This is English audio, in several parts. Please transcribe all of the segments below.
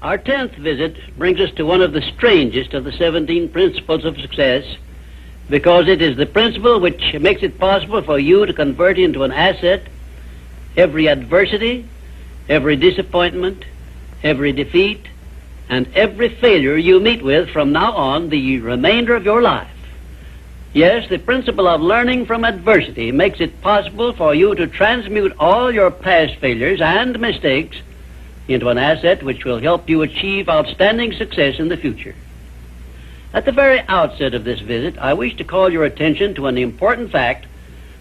Our 10th visit brings us to one of the strangest of the 17 principles of success, because it is the principle which makes it possible for you to convert into an asset every adversity, every disappointment, every defeat, and every failure you meet with from now on the remainder of your life. Yes, the principle of learning from adversity makes it possible for you to transmute all your past failures and mistakes into an asset which will help you achieve outstanding success in the future. At the very outset of this visit, I wish to call your attention to an important fact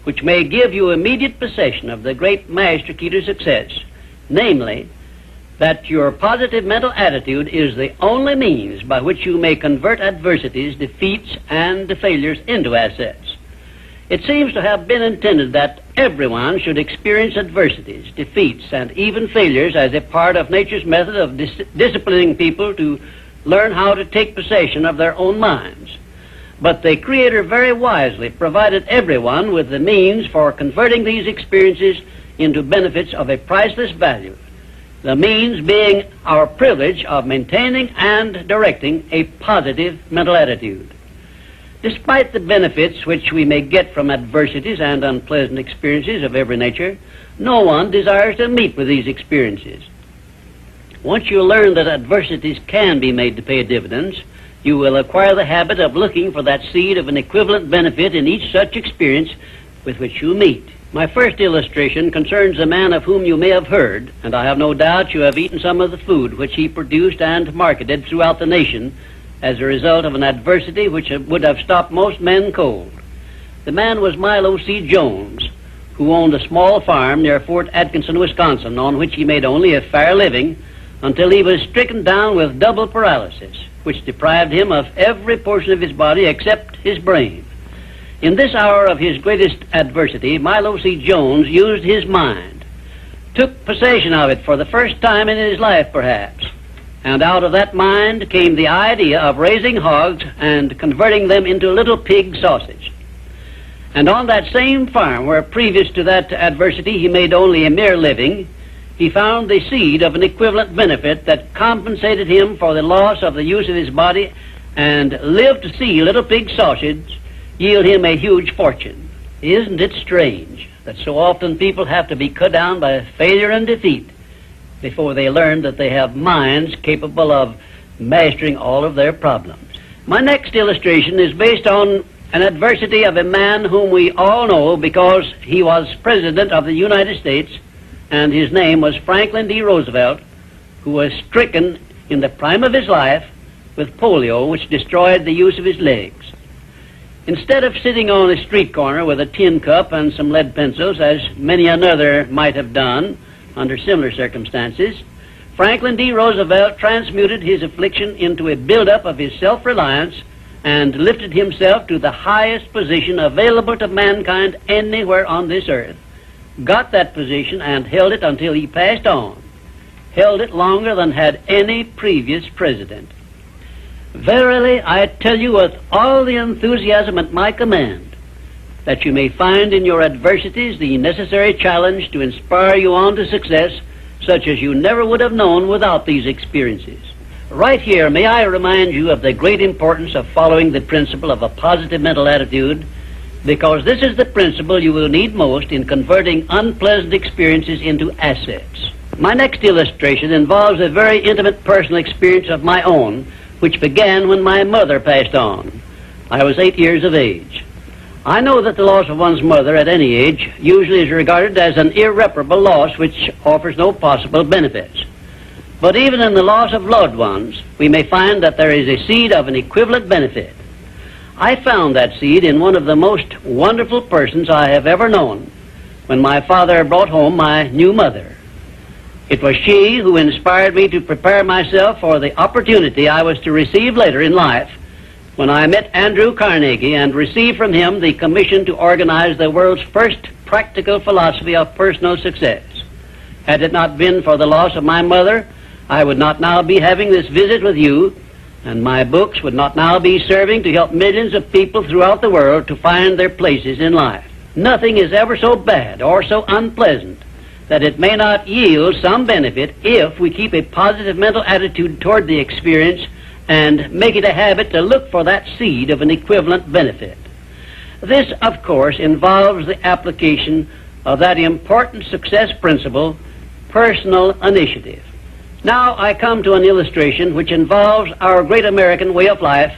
which may give you immediate possession of the great master key to success, namely, that your positive mental attitude is the only means by which you may convert adversities, defeats, and failures into assets. It seems to have been intended that everyone should experience adversities, defeats, and even failures as a part of nature's method of disciplining people to learn how to take possession of their own minds. But the Creator very wisely provided everyone with the means for converting these experiences into benefits of a priceless value, the means being our privilege of maintaining and directing a positive mental attitude. Despite the benefits which we may get from adversities and unpleasant experiences of every nature, no one desires to meet with these experiences. Once you learn that adversities can be made to pay dividends, you will acquire the habit of looking for that seed of an equivalent benefit in each such experience with which you meet. My first illustration concerns a man of whom you may have heard, and I have no doubt you have eaten some of the food which he produced and marketed throughout the nation as a result of an adversity which would have stopped most men cold. The man was Milo C. Jones, who owned a small farm near Fort Atkinson, Wisconsin, on which he made only a fair living until he was stricken down with double paralysis, which deprived him of every portion of his body except his brain. In this hour of his greatest adversity, Milo C. Jones used his mind, took possession of it for the first time in his life, perhaps, and out of that mind came the idea of raising hogs and converting them into little pig sausage. And on that same farm, where previous to that adversity he made only a mere living, he found the seed of an equivalent benefit that compensated him for the loss of the use of his body and lived to see little pig sausage yield him a huge fortune. Isn't it strange that so often people have to be cut down by failure and defeat before they learn that they have minds capable of mastering all of their problems? My next illustration is based on an adversity of a man whom we all know because he was President of the United States, and his name was Franklin D. Roosevelt, who was stricken in the prime of his life with polio, which destroyed the use of his legs. Instead of sitting on a street corner with a tin cup and some lead pencils, as many another might have done under similar circumstances, Franklin D. Roosevelt transmuted his affliction into a build-up of his self-reliance and lifted himself to the highest position available to mankind anywhere on this earth, got that position and held it until he passed on, held it longer than had any previous president. Verily, I tell you with all the enthusiasm at my command, that you may find in your adversities the necessary challenge to inspire you on to success, such as you never would have known without these experiences. Right here, may I remind you of the great importance of following the principle of a positive mental attitude, because this is the principle you will need most in converting unpleasant experiences into assets. My next illustration involves a very intimate personal experience of my own, which began when my mother passed on. I was 8 years of age. I know that the loss of one's mother at any age usually is regarded as an irreparable loss which offers no possible benefits. But even in the loss of loved ones, we may find that there is a seed of an equivalent benefit. I found that seed in one of the most wonderful persons I have ever known when my father brought home my new mother. It was she who inspired me to prepare myself for the opportunity I was to receive later in life when I met Andrew Carnegie and received from him the commission to organize the world's first practical philosophy of personal success. Had it not been for the loss of my mother, I would not now be having this visit with you, and my books would not now be serving to help millions of people throughout the world to find their places in life. Nothing is ever so bad or so unpleasant that it may not yield some benefit if we keep a positive mental attitude toward the experience and make it a habit to look for that seed of an equivalent benefit. This, of course, involves the application of that important success principle, personal initiative. Now I come to an illustration which involves our great American way of life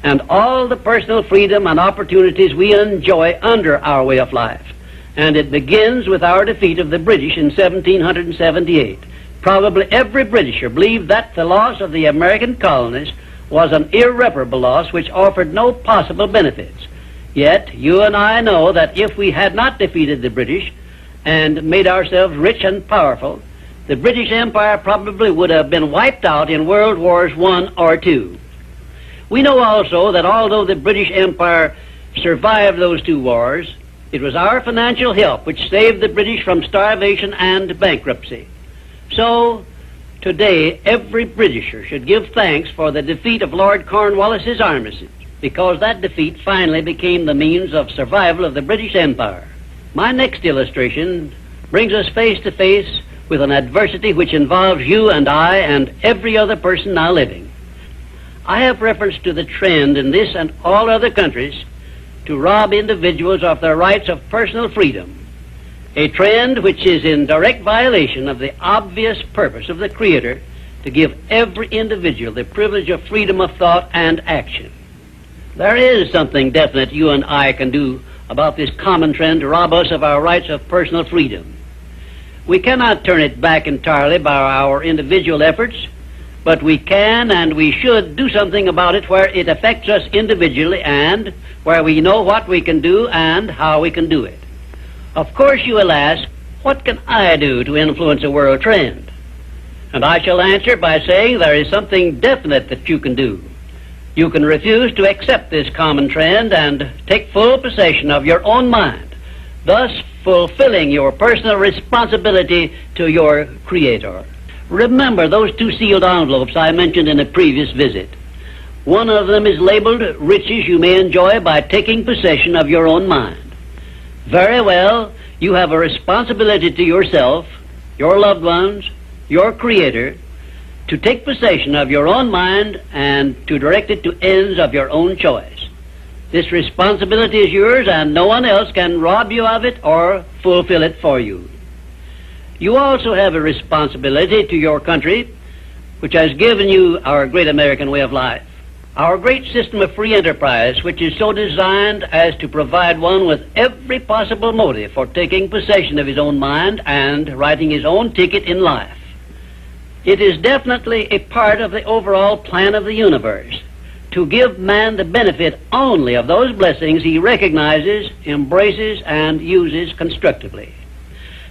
and all the personal freedom and opportunities we enjoy under our way of life. And it begins with our defeat of the British in 1778. Probably every Britisher believed that the loss of the American colonies was an irreparable loss which offered no possible benefits. Yet you and I know that if we had not defeated the British and made ourselves rich and powerful, the British Empire probably would have been wiped out in World Wars I or II. We know also that although the British Empire survived those two wars, it was our financial help which saved the British from starvation and bankruptcy. So, today, every Britisher should give thanks for the defeat of Lord Cornwallis's armistice, because that defeat finally became the means of survival of the British Empire. My next illustration brings us face to face with an adversity which involves you and I and every other person now living. I have reference to the trend in this and all other countries to rob individuals of their rights of personal freedom, a trend which is in direct violation of the obvious purpose of the Creator to give every individual the privilege of freedom of thought and action. There is something definite you and I can do about this common trend to rob us of our rights of personal freedom. We cannot turn it back entirely by our individual efforts, but we can and we should do something about it where it affects us individually and where we know what we can do and how we can do it. Of course you will ask, what can I do to influence a world trend? And I shall answer by saying there is something definite that you can do. You can refuse to accept this common trend and take full possession of your own mind, thus fulfilling your personal responsibility to your Creator. Remember those two sealed envelopes I mentioned in a previous visit. One of them is labeled riches you may enjoy by taking possession of your own mind. Very well, you have a responsibility to yourself, your loved ones, your Creator, to take possession of your own mind and to direct it to ends of your own choice. This responsibility is yours and no one else can rob you of it or fulfill it for you. You also have a responsibility to your country, which has given you our great American way of life. Our great system of free enterprise, which is so designed as to provide one with every possible motive for taking possession of his own mind and writing his own ticket in life. It is definitely a part of the overall plan of the universe to give man the benefit only of those blessings he recognizes, embraces, and uses constructively.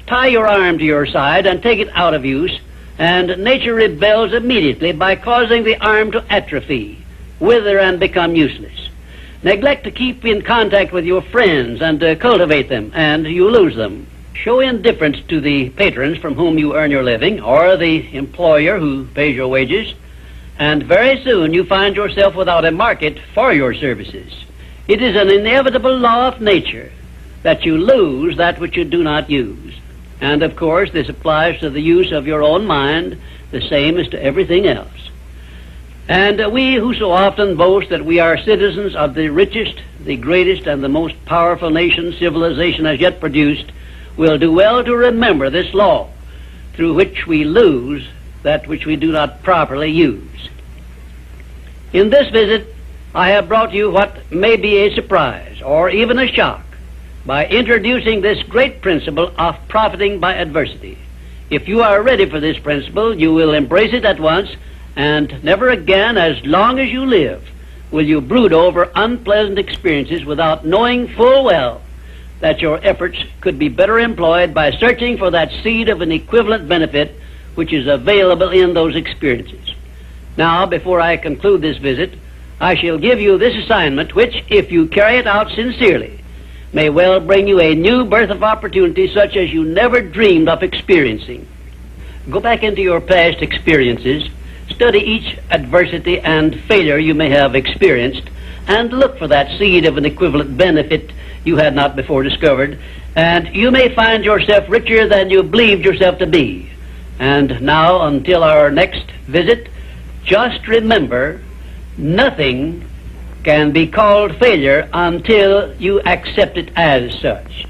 Tie your arm to your side and take it out of use, and nature rebels immediately by causing the arm to atrophy, wither, and become useless. Neglect to keep in contact with your friends and to cultivate them, and you lose them. Show indifference to the patrons from whom you earn your living, or the employer who pays your wages, and very soon you find yourself without a market for your services. It is an inevitable law of nature that you lose that which you do not use. And of course this applies to the use of your own mind, the same as to everything else. And we who so often boast that we are citizens of the richest, the greatest, and the most powerful nation civilization has yet produced, will do well to remember this law, through which we lose that which we do not properly use. In this visit, I have brought you what may be a surprise, or even a shock, by introducing this great principle of profiting by adversity. If you are ready for this principle, you will embrace it at once, and never again, as long as you live, will you brood over unpleasant experiences without knowing full well that your efforts could be better employed by searching for that seed of an equivalent benefit which is available in those experiences. Now, before I conclude this visit, I shall give you this assignment which, if you carry it out sincerely, may well bring you a new birth of opportunity such as you never dreamed of experiencing. Go back into your past experiences, study each adversity and failure you may have experienced, and look for that seed of an equivalent benefit you had not before discovered, and you may find yourself richer than you believed yourself to be. And now, until our next visit, just remember, nothing can be called failure until you accept it as such.